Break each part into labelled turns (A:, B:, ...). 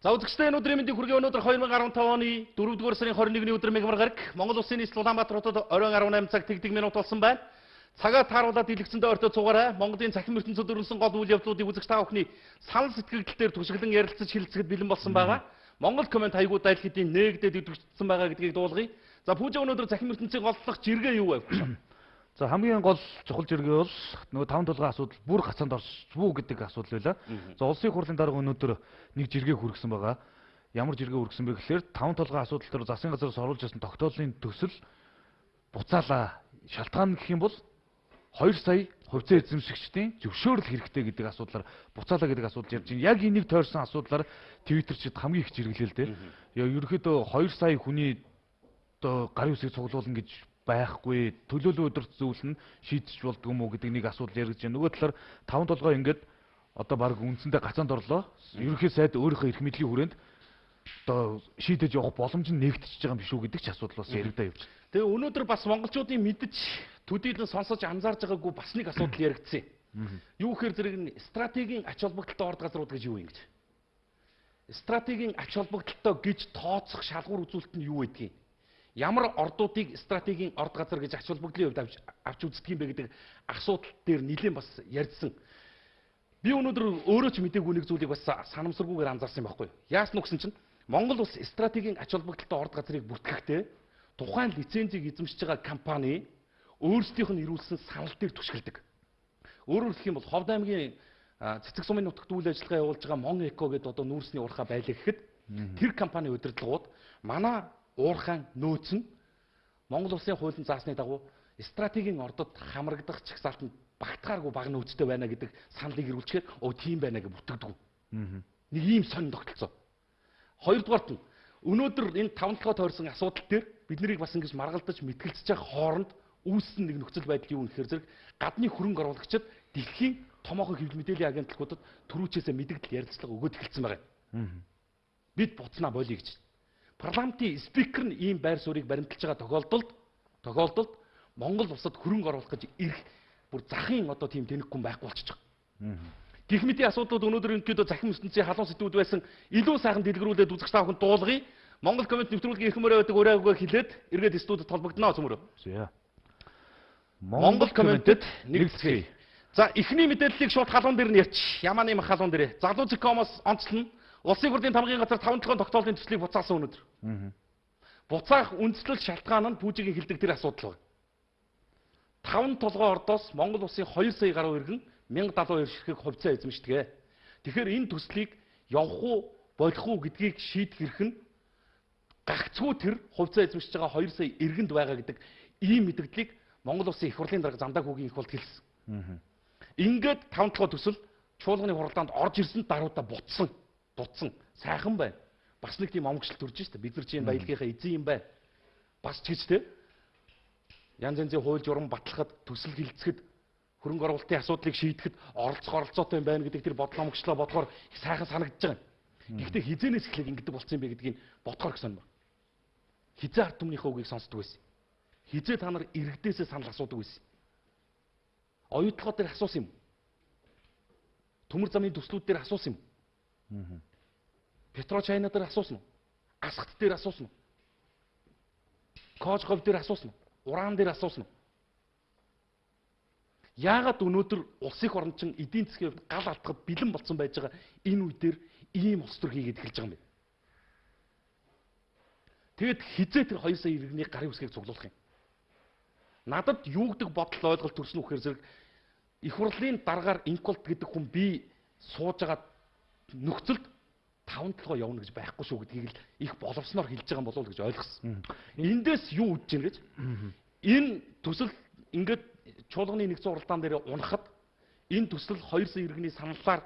A: За үзэгчдээ өнөөдрийн мэндийг хүргэе. Өнөөдөр 2015 оны 4-р сарын 21-ний өдөр мегмар гараг Монгол Улсын нийслэл Улаанбаатар хотод оройн 18 цаг тэгдэг минут болсон байна. Цагаа тааруулаад дэлгэцэндээ ойртоо цугаарай. Монголын цахим ертөнцид өрнөсөн гол үйл явдлуудыг үзэгч та бүхний санал сэтгэгдэл дээр түшиглэн ярилцаж хэлэлцэхэд бэлэн болсон байгаа. Монгол комент хаягуудаа л хэдийн нээгдээд идэвхжсэн байгаа гэдгийг дуулгая. За пүүжа өнөөдөр цахим ертөнцийн голлох жиргээ юу вэ?
B: За хамгийн гол чухал жиргээ бол нөгөө 5 толгойн асуудал бүр гацаанд орсвуу гэдэг асуудал байлаа. За улсын хурлын дарга өнөөдөр нэг жиргээ хүргэсэн байгаа. Ямар жиргээ хүргэсэн бэ гэхээр 5 толгойн асуудал дээр засгийн газраас оруулж ирсэн тогтоолын төсөл буцаалаа. Шалтгаан гэх юм бол 2 сая хувьцаа эзэмшигчдийн зөвшөөрөл хэрэгтэй гэдэг асуудлаар буцаалаа гэдэг асуудал ярьж байна. Яг энийг тойрсон асуудлаар Твиттерчид хамгийн их жиргэлээ л дээ. Ерөнхийдөө 2 сая хүний гарын үсгийг цуглуулна гэж байхгүй, төлөөлөл өдөрт зөвлөн шийдэж болдго юм уу гэдэг нэг асуудал яригдж байна. Нөгөө талаар 5 толгой ингээд одоо баг үндсэндээ гацаанд орлоо. Ерөнхий сайд өөрийнхөө эрх мэдлийн хүрээнд одоо шийдэж явах боломж нь нэгтчихэж байгаа юм биш үү гэдэг ч асуудал бас яригдаа явж байна.
A: Тэгээ өнөөдөр бас монголчуудын мэдж төдийлөн сонсож анзаарж байгаагүй бас нэг асуудал яригдсан. Юу гэхээр зэрэг нь стратегийн ач холбогдолтой орд газрууд гэж юу юм гэж. Стратегийн ач холбогдолтой гэж тооцох шалгуур үзүүлэлт нь юу байдгийг. Ямар ордуудыг стратегийн орд газар гэж ач холбогдлын хувьд авч үздэг юм бэ гэдэг асуудал дээр нэлээд бас ярьдсан. Би өнөөдөр өөрөө ч мдэггүй нэг зүйлийг бас санамсаргүйгээр анзаарсан байхгүй. Яасан уу гэсэн чинь Монгол улс стратегийн ач холбогдолтой орд газрыг бүртгэхдээ тухайн лицензийг эзэмшиж байгаа компани өөрсдийнх нь ирүүлсэн санал дээр түшгэлдэг. Өөрөөр хэлэх юм бол Ховд аймгийн цэцэг сумын нутагт үйл ажиллагаа явуулж байгаа Мон Эко гэдэг одоо нүүрсний уурхай байлаа гэхэд тэр компани удирдлагууд манай уурхайн нөөц нь Монгол улсын хуулийн заасны дагуу стратегийн ордод хамрагдах чагсаалтанд багтахааргүй баг нөөцтэй байна гэдэг саналыг ирүүлчихээр тийм байна гэж бүтгэдэг. Нэг ийм сонин тогтолцоо. Хоёрдугаарт нь өнөөдөр энэ 5 толгой тойрсон асуудал дээр бид нарыг бас ингэж маргалдаж мэтгэлцэж байгаа хооронд үүссэн нэг нөхцөл байдал юу гэхээр зэрэг гадны хөрөнгө оруулагчид дэлхийн томоохон хэвлэл мэдээллийн агентлагуудад түрүүчээсээ мэдээлэл ярилцлага өгөөд эхэлсэн байгаа. Бид буцнаа болиё гэж. Парламентын спикер нь ийм байр суурийг баримталж байгаа тохиолдолд Монгол улсад хөрөнгө оруулах гэж ирэх бүр захын одоо тийм тэнэггүй байхгүй болчихж байгаа. Гэх мэтийн асуудлууд өнөөдөр ерөнхийдөө захин ертөнцийн халуун сэтгүүд байсан илүү сайхан дэлгэрүүлээд үзэж та бүхэн дуулгая. Монгол комент нэвтрүүлгийн эрхэм мөрөө байдаг урайгүйгээ хэлээд эргээд студид толбогдно цөмөрөө. Монгол комментэд нэгтгэе. За эхний мэдээллийг шууд халуун дээр нь ярьч. Ямаа нэмэх халуун дээр. Залуузкомоос онцлон улсын хурлын тамгын газар 5 толгойн тогтоолын төслийг буцаасан өнөөдөр. Буцаах үндслэл шалтгаан нь пүүжигийн хэлдэг тэр асуудал байна. 5 толгой ордоос Монгол улсын 2 сая гаруй иргэн 1072 ширхэг хувьцаа эзэмшдэг. Тэгэхээр энэ төслийг явах уу, болох уу гэдгийг шийдэх эрх нь гагцгүй тэр хувьцаа эзэмшиж байгаа 2 сая иргэнд байгаа гэдэг ийм мэдээллийг Монгол улсын их хурлын дарга Замдаг хүүгийн их хурлд хэлсэн. Ингээд 5 толгой төсөл чуулганы хуралдаанд орж ирсэн даруйда буцсан. Сайхан байна. Бас нэг тийм омгшил төрж штэ. Бид нар чинь баялагийнхаа эзэн юм байна. Бас ч гэж те. Янз янзын хууль журам батлахад, төсөл хилцэхэд, хөрөнгө оруулалтын асуудлыг шийдэхэд оролцоотой юм байна гэдэг тэр бодлоо омгшлоо бодохоор их сайхан санагдаж байгаа юм. Гэхдээ хизээнээс эхлэх ингэдэг болсон юм бэ гэдгийг бодохоор их сонирм. Хизээ ард түмнийхээ үгийг сонсдог байсан. Хизээ та нар иргэдээсээ санал асуудаг байсан. Оюутлогоо дээр асуусан юм. Төмөр замын төслүүд дээр асуусан юм. Петрочайна дээр асуусан уу? Асхт дээр асуусан уу? Кожгов дээр асуусан уу? Уран дээр асуусан уу? Яагаад өнөөдөр улсын их орон чин эдийн засгийн хувьд гал алдахад бэлэн болсон байж байгаа энэ үе дээр ийм улс төр хийгээд эхэлж байгаа юм бэ? Тэгэд хизээ тэр 2 сая иргэний гарын үсгийг цуглуулах юм. Надад юу гэдэг бодол ойлголт төрсөн үү гэхээр зэрэг их хурлын дараагаар инкулт гэдэг хүн би сууж байгаа нөхцөлд 5 толгой явна гэж байхгүй шүү гэдгийг л их боловсноор хэлж байгаа юм болов уу гэж ойлгосон. Эндээс юу үдэж гин гэж? Энэ төсөл ингээд чуулганы нэгдсэн хуралдаан дээр унахад энэ төсөл 2 сая иргэний саналаар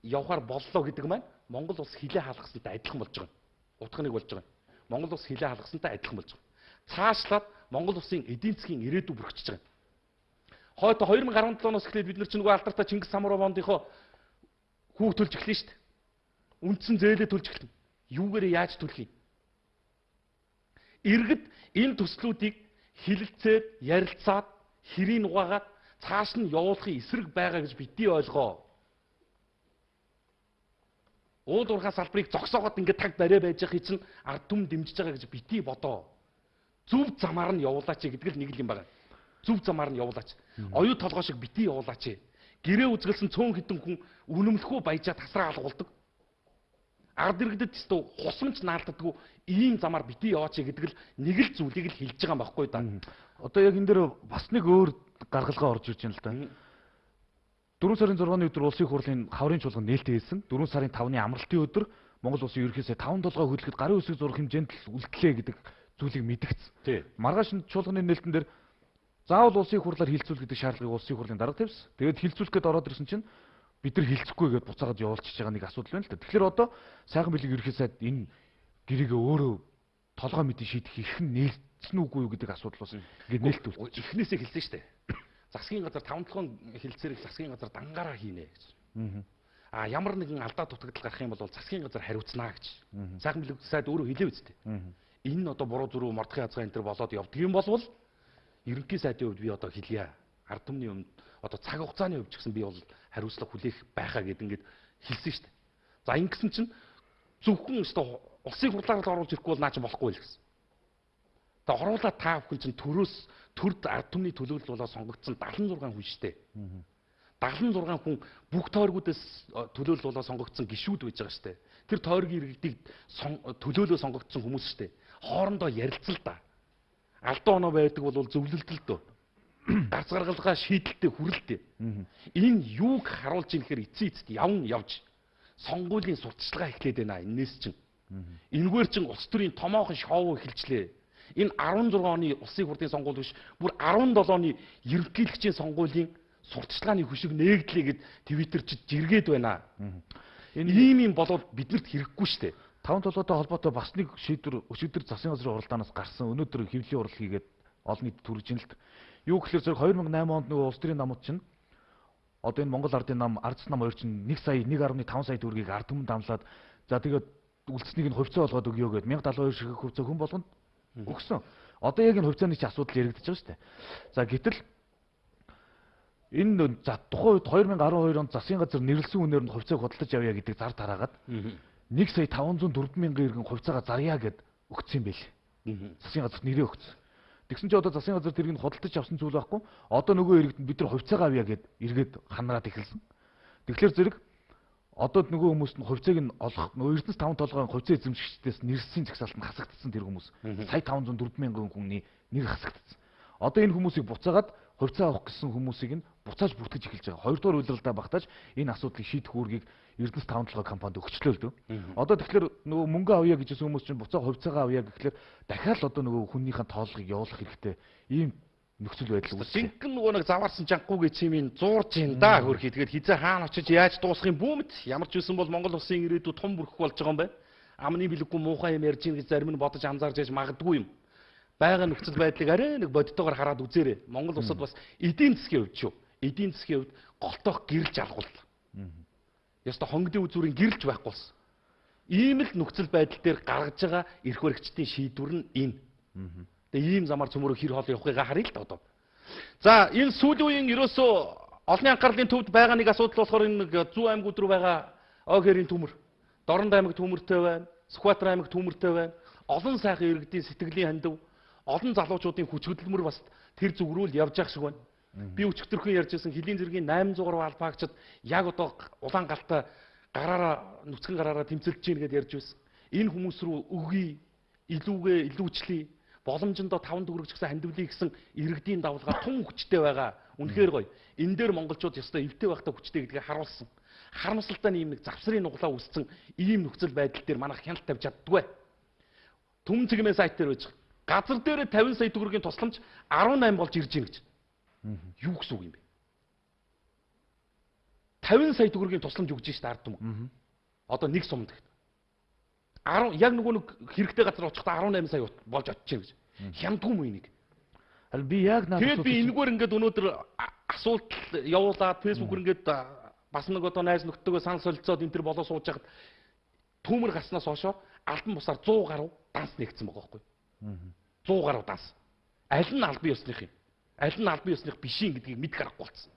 A: явахаар боллоо гэдэг маань Монгол улс хилээ хаалгасантай адилхан болж байгаа. Утга нэг болж байгаа. Монгол улс хилээ хаалгасантай адилхан болж байгаа. Цаашлаад Монгол улсын эдийн засгийн ирээдүй бүрхэж байгаа. Хойто 2017 оноос эхлээд бид нар ч нөгөө алдартай Чингис Самуравондынхоо хүүг төлж эхлэв шүү дээ. Үндсэн зээлээ төлж эхэлнэ. Юугээрээ яаж төлөх юм? Иргэд энэ төслүүдийг хилэлцээд, ярилцаад, хэрийг угаагаад цааш нь явуулахын эсрэг байгаа гэж бити ойлгоо. Ууд уурхай салбарыг зогсоогоод ингээд таг бариа байж байгаа чинь ард түмэн дэмжиж байгаа гэж бити бодоо. Зөв замаар нь явуулаач гэдэг л нэг л юм байна. Зөв замаар нь явуулаач. Оюу толгой шиг бити явуулаач. Гэрээ үзгэлсэн цөөн хитэн хүн үнэмлэхүү баяжаа тасраа алгуулдаг. Ард иргэдэд тест хусамж наалддаггүй ийм замаар бити яваач гэдэг л нэг л зүйлийг л хэлж байгаа юм байхгүй да.
B: Одоо яг энэ дээр бас нэг өөр гаргалгаа орж ирж байна л да. 4 сарын 6-ны өдөр улсын хурлын хаврын чуулганд нээлттэй хэлсэн. 4 сарын 5-ны амралтын өдөр Монгол улсын ерөнхийдөө 5 толгой хөдөлгөд гарын үсэг зурх хэмжээнд л үлдлээ гэдэг зүйлийг мэдгдсэн. Маргааш чуулганы нээлтэн дээр заавал улсын хурлаар хилцүүл гэдэг шаардлагыг улсын хурлын дарга тавьсан. Тэгээд хилцүүлэх гээд ороод ирсэн чинь бид нар хилцэхгүй гэдээ буцаагаад явуулчихж байгаа нэг асуудал байна л да. Тэгэхээр одоо сайхан билег ерөнхий сайд энэ гэрээгээ өөрөө толгой мэдээ шийдэх ихэн нээлтсэн үгүй юу гэдэг асуудал бас ингээд нээлтүүл.
A: Эхнээсээ хэлсэн шүү дээ. Засгийн газар 5-7 хилцээрийг засгийн газар дангаараа хийнэ гэж. Ямар нэгэн алдаа дутагдал гарах юм бол засгийн газар хариуцнаа гэж. Сайхан билег сайд өөрөө хэлээ үстэй. Энэ нь одоо буруу зүрх мордохын хязгаар энэ төр болоод явдаг юм болвол ерөнхий сайдын хувьд би одоо хэлье. Ард түмний өмнө одоо цаг хугацааны хувьд ч гэсэн би бол хариуцлага хүлээх байхаа гэд ингээд хэлсэн шүү дээ. За ингэсэн чинь зөвхөн өстө улсын хурлаар л оруулж ирэхгүй бол наа чи болохгүй л гэсэн. Тэгээ оруулаад та бүхэн чинь төрд ард түмний төлөөлөл болоо сонгогдсон 76 хүн шүү дээ. 76 хүн бүх тойргуудаас төлөөлөл болоо сонгогдсон гишүүд байж байгаа шүү дээ. Тэр тойргийн иргэдийг төлөөлөө сонгогдсон хүмүүс шүү дээ. Хоорондоо ярилцсан л да. Алдаа оноо байдаг бол зөвлөлтөл дөө. Гарц гаргалгаа шийдэлтэй хүрэлтэй. Энэ юуг харуулж ийм гэхээр эцсийн явн явж сонгуулийн сурталчилгаа эхлээд байна энэс чинь. Энэгээр чинь улс төрийн томоохон шоу эхэлжлээ. Энэ 16 оны улсын хурлын сонгуул биш бүр 17 оны ерөнхийлөгчийн сонгуулийн сурталчилгааны хөшиг нээгдлээ гэд Твиттер чи жиргээд байна. Энэ ийм болоод биднэрт хэрэггүй шүү дээ.
B: 5 толгойтой холбоотой бас нэг шийдвэр өчигдөр засгийн газрын уралдаанаас гарсан өнөөдөр хэвлэлийн урал хийгээд олон нийт түргэж ин л юу гэхээр зэрэг 2008 онд нөгөө улс төрийн намууд чинь одоо энэ Монгол ардын нам ардс нам хоёр чинь 1 сая 1.5 сая төгрөгийг ард түмэнд амлаад за тэгээд үлдснийг нь хувьцаа болгоод өгөө гэд 1072 ширхэг хувьцаа хүн болгонд өгсөн. Одоо яг энэ хувьцааны чи асуудал яригдчихэж байгаа шүү дээ. За гэтэл энэ за тухайн үед 2012 онд засгийн газар нэрлсэн үнээр нь хувьцааг худалдаж авъя гэдэг зар тараагаад 1 сая 504 мянган иргэн хувьцаагаа зарья гэд өгсөн юм байл. Засгийн газар нэрээ өгсөн. Тэгсэн чинь одоо засгийн газар тэрийг худалдаж авсан зүйл байхгүй. Одоо нөгөө иргэдэнд бид нар хувьцаагаа авъя гэд эргээд ханараад эхэлсэн. Тэгэхээр зэрэг одоо нөгөө хүмүүст нь хувьцааг нь олох Эрдэнэс 5 толгойн хувьцаа эзэмшигчдээс нэрсийн зэгсаалтанд хасагдсан тэр хүмүүс сая 504 мянган хүний нэр хасагдсан. Одоо энэ хүмүүсийг буцаагаад хувьцаа авах гэсэн хүмүүсийг нь буцааж бүртгэж эхэлж байгаа. Хоёрдугаар үйлрэлдээ багтааж энэ асуудлыг шийдэх үүргийг Эрдэнэс 5 толгой компанид өгчлөө л дөө. Одоо тэгэхээр нөгөө мөнгө авъя гэж хүмүүс чинь буцаа хувьцаагаа авъя гэхлээр дахиад л одоо нөгөө хүнийхээ тооллогыг явуулах хэрэгтэй. Ийм нөхцөл байдал үүссэн.
A: Синхэн нөгөө нэг заваарсан жанхуугийн чимийн зуурж ин да хөрхий. Тэгээд хизээ хаана очиж яаж дуусах юм бүүмэд ямар ч үсэн бол Монгол улсын ирээдүйд том бүрхэх болж байгаа юм байна. Амны билэггүй муухай юм ярьж ийн гэж зарим нь бодож анзаарж яж магадгүй юм. Байгаль нөхцөл байдлыг арай нэг бодитоогоор хараад үзээрэй. Монгол улсад бас эдийн засгийн хувьд шүү. Эдийн засгийн хувьд голтоох гэрэлж алгуул. Яста хонгодын үзүүрийн гэрэлж байхгүй болсон. Ийм л нөхцөл байдал дээр гаргаж байгаа эрх баригчдын шийдвэр нь энэ. Тэгээ ийм замаар цөмөрөө хэр хоол явахыгаа харъя л да одоо. За энэ сүүлийн үеийн ерөөсөө олонний анхаарлын төвд байгаа нэг асуудал болохоор энэ нэг Зүү аймагуд руу байгаа Огэрийн төмөр, Дорнод аймаг төмөртэй байна, Сүхбаатар аймаг төмөртэй байна. Олон сайхан иргэдийн сэтгэлийн хандив, олон залуучуудын хүч хөдөлмөр бас тэр зүг рүү л явж явах шиг байна. Би өчигдөрхөн ярьж байсан Хилийн зэргийн 800 гаруй албаагчид яг одоо улаан галтай гараараа нүцгэн гараараа тэмцэлж гин гэдээ ярьж байсан. Энэ хүмүүс рүү өгье, илүүгээ илүүчлэе. Боломжиндоо 5 төгрөг ч гэсэн хандивлыг гэсэн иргэдийн давлгаа тун хүчтэй байгаа. Үнэхээр гоё. Энэ дээр монголчууд ёстой эвтэй байхдаа хүчтэй гэдгийг харуулсан. Харамсалтай нь ийм нэг завсрын нуглаа үүссэн ийм нөхцөл байдал дээр манайх хяналт тавьж чаддгүй. Түмэн цэгмээ сайт дээр байж газар дээр 50 сая төгрөгийн тусламж 18 болж ирж гин гэж. Юу гэсэн үг юм бэ? 50 сая төгрөгийн тусламж өгж штэ ард түмэн. Одоо нэг сумд гэх. 10 яг нөгөө нэг хэрэгтэй газар очихдаа 18 сая болж очиж гэж. Хямдгүй муу энийг.
B: Харин би яг наад
A: тэгээд би энэгээр ингээд өнөөдөр асуулт явуулаад фэйсбүүкээр ингээд бас нэг одоо найз нөхдөдөө санал солилцоод энэ төр болоо сууж хахад түүмэр гаснаас хойшоо албан бусаар 100 гаруй данс нэгдсэн байгаа байхгүй. 100 гаруй данс. Аль нь албан ёсных юм? Аль нь албан ёсных биш юм гэдгийг мэд гарахгүй болсон.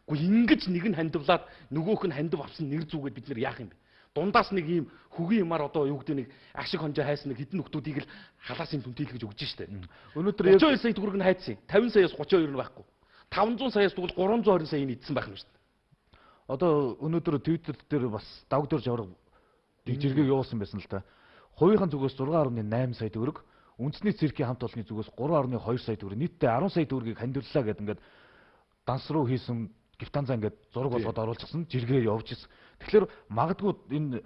A: Гэхдээ ингэж нэг нь хандивлаад нөгөөх нь хандив авсан нэр зүгээд бид нэр яах юм бэ? Дундаас нэг ийм хөгийн юмар одоо юу гэдэг нэг ашиг хонжоо хайсан нэг хідэн нөхдүүдийг л халаасын түнтийлгэж өгч штэ.
B: Өнөөдөр
A: 32 сая төгрөг нь хайцсан. 50 саяас 32 нь байхгүй. 500 саяас тэгвэл 320 сая нь идсэн байх нь штэ.
B: Одоо өнөөдөр Twitter дээр бас давгдор жавраг жиргэг явуулсан байсан л та. Хувийнхан зүгээс 6.8 сая төгрөг, үндэсний циркийн хамт олонны зүгээс 3.2 сая төгрөг, нийтдээ 10 сая төгрөгийг хандивлаа гэдэг ингээд данс руу хийсэн гифтанзаа ингээд зураг болгоод оруулчихсан, жиргээ явуулж ирсэн. Тэгэхээр магадгүй энэ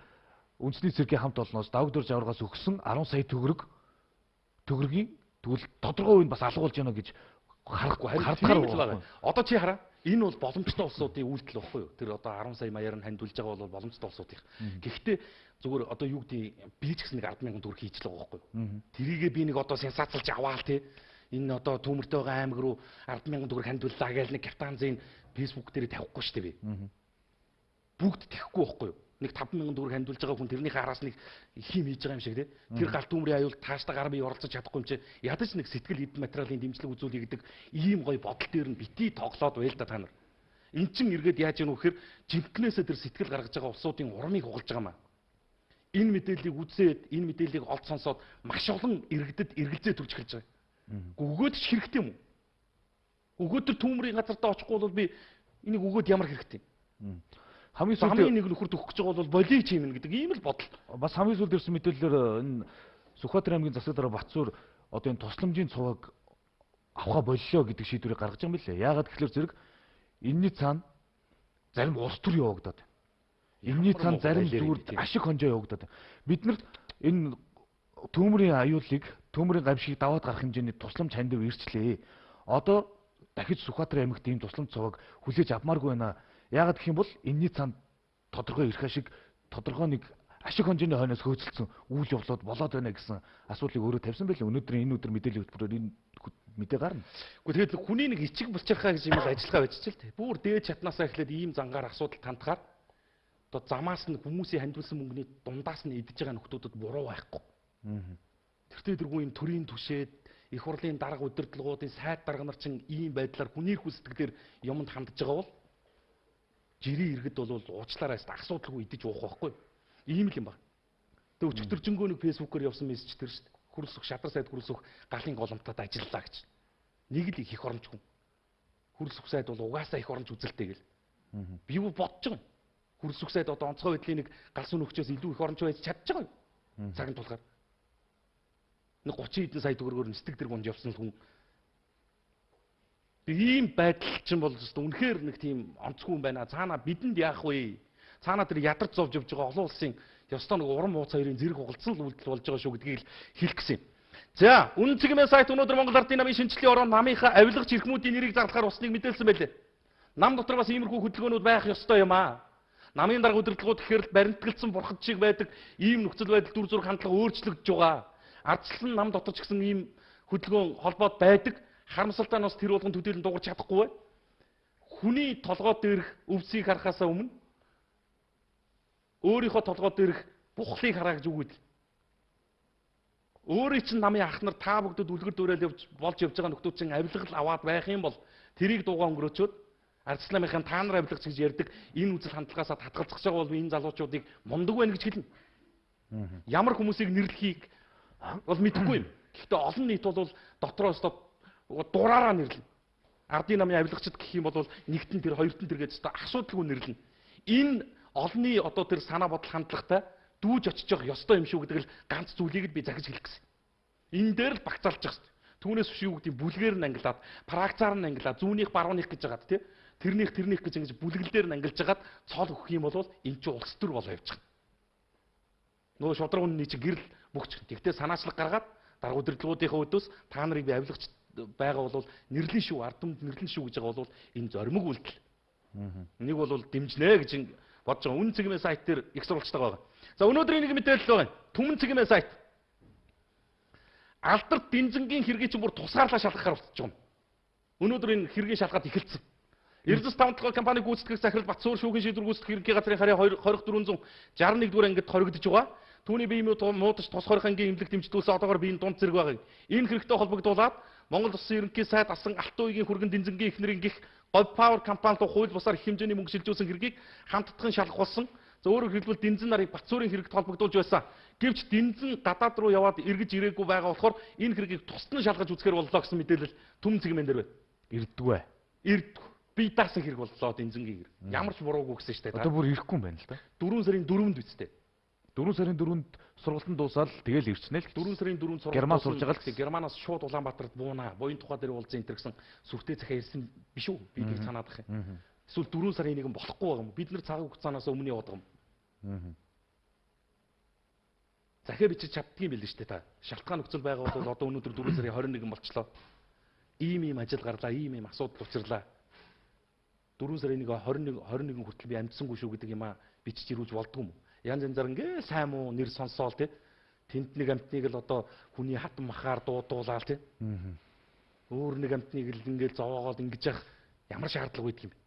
B: үндэсний циркийн хамт олноос давгдор жаврагаас өгсөн 10 сая төгрөгийн тэгвэл тодорхой үнд бас алгуулж яана гэж харахгүй харагдахаар байна.
A: Одоо чи хараа. Энэ бол боломжтой улсуудын үйлдэл баггүй юу? Тэр одоо 10 сая маягаар нь хандуулж байгаа бол боломжтой улсуудын. Гэхдээ зүгээр одоо юу гэдэг би ч гэсэн нэг 10,000 төгрөг хийж л байгаа байхгүй юу? Тэрийгээ би нэг одоо сенсацлж аваал те. Энэ одоо түүмэртэй байгаа аймаг руу 10,000 төгрөг хандууллаа гэж нэг каптанзын фэйсбુક дээр тавихгүй шүү дээ би. Бүгд тэхгүй байхгүй юу? Нэг 5,000 төгрөг хандуулж байгаа хүн тэрнийхээ араас нэг хим хийж байгаа юм шиг те. Тэр галт үүмрийн аюул тааштай гараа би оролцож чадахгүй юм чи ядаж нэг сэтгэл эд материалын дэмжлэг үзүүлэх гэдэг ийм гоё бодол дээр нь бити тоглоод байл да та нар. Эн чин эргээд яаж яах вэ гэхээр жинкнээсээ тэр сэтгэл гаргаж байгаа улсуудын урмыг хугалж байгаа маа. Энэ мэдээллийг үзээд энэ мэдээллийг олд сонсоод маш олон иргэдэд эргэлзээ төрж эхэлж байгаа. Өгөөд ч хэрэгтэй юм уу? Өгөөд тэр түүмрийн газартаа очихгүй бол би энийг өгөөд ямар хэрэгтэй юм? Хамгийн нэг нөхөр төгөх гэж байгаа бол болий ч юм гэдэг ийм л бодол.
B: Бас хамгийн сүүлд ирсэн мэдээлэлээр энэ Сүхбаатар аймгийн засаг дараа Батцуур одоо энэ тусламжийн цуваг авах боллоо гэдэг шийдвэрийг гаргаж байгаа юм билээ. Яагаад гэвэл зэрэг энэний цаана зарим улс төр явагдаад байна. Энэний цаана зарим зүрд ашиг хонжоо явагдаад байна. Биднэрт энэ төмөрийн аюулыг, төмөрийн гамшиг даваад гарах хэмжээний тусламж хандив ирчлээ. Одоо дахиж Сүхбаатар аймагт ийм тусламж цуваг хүлээж авмааргүй байна. Яагаад гэх юм бол энэний цаанд тодорхой эрх ашиг, тодорхой нэг ашиг хонжооны хойноос хөөцөлдсөн үйл явдлууд болоод байна гэсэн асуулыг өөрөө тавьсан байлаа. Өнөөдөр энэ өдөр мэдээллийн хөтөлбөрөөр энэ мэдээ гарна.
A: Гэхдээ тэгээд хүний нэг ичиг булчирхаа гэж юм ажиллагаа байж ч л дээ. Бүр дээд чатнаасаа эхлээд ийм зангаар асуудал тантахаар одоо замаас нь хүмүүсийн хандвалсан мөнгөний дундаас нь идэж байгаа нөхдүүдэд буруу байхгүй. Тэр тэргүй юм төрийн түшээд их хурлын дарга удирдлагуудын сайд дарга нар чинь ийм байдлаар хүний хүсдэгдэр юмд хандж байгаа бол жирийн иргэд бол уучлаарай асуудалгүй идэж уух байхгүй. Ийм л юм байна. Тэг өчтөржингөө нэг фэйсбүүкээр явсан мессеж тэр шүү дээ. Хөрөлсөх шадар сайд хөрөлсөх галын голомтод ажиллалаа гэж. Нэг л их оромж хүн. Хөрөлсөх сайд бол угаасаа их оромж үзэлтэй гэл. Би юу бодож байгаа юм. Хөрөлсөх сайд одоо онцгой байдлын нэг галс өнөгчөөс илүү их оромж байж чадж байгаа юу? Цагийн тулгаар. Нэг 30 хэдэн сая төгрөгөөр нисдэг тэр гонж явсан хүн. Ийм байдал чинь бол үнэхээр нэг тийм онцгүй юм байна. Цаана бидэнд яах вэ? Цаана тэр ядарч зовж явж байгаа олон улсын ёстой нэг уран ууц хоёрын зэрэг хугалцсан л үйлдэл болж байгаа шүү гэдгийг л хэлэх гэсэн юм. За, үнэн цэгмээ сайт өнөөдөр Монгол Ардын намын шинжилгээ орон намынхаа авилгач эрхмүүдийн нэрийг зарлахаар усныг мэдээлсэн байлээ. Нам дотор бас иймэрхүү хөдөлгөөнүүд байх ёстой юм аа. Намын дарга удирдлагууд гэхээр баримтгалцсан бурхад шиг байдаг ийм нөхцөл байдал дүр зураг хандлага өөрчлөгдөж байгаа. Ардчлан нам дотор ч гэсэн ийм хөдөлгөөн холбоод байдаг. Харамсалтай нь бас тэр болгон төдийлөн дуурч чадахгүй бай. Хүний толгой дээрх өвсийг харахаасаа өмнө өөрийнхөө толгой дээрх бухлыг хараа гэж үг үү? Өөрийн чинь намын ах нар та бүгдд үлгэр дуурайл болж явж байгаа нөхдүүд чинь авилгал аваад байх юм бол тэрийг дуугаа өнгөрөөчөөд ардчламынхаа та нар авилгач гэж ярьдаг энэ үзэл хандлагаасаа татгалзах байгаа бол энэ залуучуудыг мундаг байна гэж хэлнэ. Ямар хүмүүсийг нэрлэхийг бол мэдэхгүй юм. Гэхдээ олон нийт бол дотроос дураараа нэрлэнэ. Ардын намын авилгачд гэх юм бол нэгтэн тэр хоёртэн тэр гэж асуудалгүй нэрлэнэ. Энэ олонний одоо тэр санаа бодол хандлагатай дүүж очиж явах ёстой юм шүү гэдэг л ганц зүйлийг л би захиж хэлэх гэсэн. Энэ дээр л багцаалж байгаа шүү дээ. Түүнээс биш юу гэдэг бүлгээр нь ангилаад, практикаар нь ангилаад, зүүнийх барууных гэж байгаад тий. Тэрнийх гэж ингэж бүлгэлдээр нь ангилж хагаад цол өгөх юм бол энэ чинь улс төр болоо явж байгаа. Нөгөө шудраг үнний чинь гэрэл бүгч. Тэгтээ санаачлаг гаргаад дарга удирдлагуудынхаа өдөөс та нарыг би авилгач байгаа бол нэрлэн шүү, ард түмэнд нэрлэн шүү гэж байгаа бол энэ зоримог үйлдэл. Энийг бол дэмжнэ гэж бодож байгаа. Үнэн цэгмээ сайт дээр их сурвалжтай байгаа. За өнөөдрийн нэг мэдээлэл байгаа. Түмэн цэгмээ сайт. Алдарт Дэнзэнгийн хэргийг чинь бүр тусгаарлаа шалгахаар болчихж байгаа юм. Өнөөдөр энэ хэргийн шалгаад эхэлсэн. Эрдэс 5 дахь компани гүйцэтгэх захирал Батцуур шүүхийн шийдвэр гүйцэтгэх ерөнхий газрын харьяа 2461 дугаар ангид хоригдож байгаа. Түүний бие муудаж тус хорих ангийн эмнэлэг дэмждүүлсэн одоогоор биеийн дунд зэрэг байгаа. Энэ хэрэгтэй холбогдуулаад Монгол Улсын ерөнхий сайд асан Алтан уугийн хүргэн Дэнзэнгийн эхнэрийн гих Говь Павер компанид хууль бусаар их хэмжээний мөнгө шилжүүлсэн хэргийг хамтдагын шалгах болсон. За өөрөөр хэлбэл Дэнзэн нарыг Батцуурын хэрэгт холбогдуулж байсан. Гэвч Дэнзэн гадаад руу яваад эргэж ирээгүй байгаа болохоор энэ хэргийг тусдан шалгаж үзэхээр боллоо гэсэн мэдээлэл Түмэн цэгмэн дээр байна.
B: Ирдэггүй.
A: Ирдэггүй. Би даасан хэрэг боллоо Дэнзэнгийн хэрэг. Ямар ч буруугүй гэсэн штэ.
B: Одоо бүр ирэхгүй юм байна л да.
A: 4 сарын 4-нд үсттэй.
B: 4 сарын 4-нд сургалтын дуусаад тэгэл ирчихнэ л.
A: 4 сарын 4-нд сургууль
B: Герман сурж байгаа л.
A: Германаас шууд Улаанбаатарт буунаа. Буян тухай дээр уулзсан энэ гэсэн сүртэй захиа ирсэн биш үү? Би тийг санаад ах юм. Эсвэл 4 сарын 1-нд болохгүй байгаа юм. Бид нар цаг хугацаанаас өмнө яваад байгаа юм. Захиа бичиж чаддгийм байл шүү дээ та. Шалтгаан нөхцөл байгаа бол одоо өнөөдөр 4 сарын 21 болчлоо. Ийм ажил гарлаа, ийм асуудал учрлаа. 4 сарын 21 хүртэл би амьдсангүй шүү гэдэг юм а бичиж ирүүлж болдгүй юм. Янз янзаар ингээ сайн муу нэр сонсоол тий. Тэнд нэг амтныг л одоо хүний хатан махаар дуудуулаад тий. Өөр нэг амтныг л ингээл зовоогоод ингэж явах ямар шаардлага байдаг юм бэ?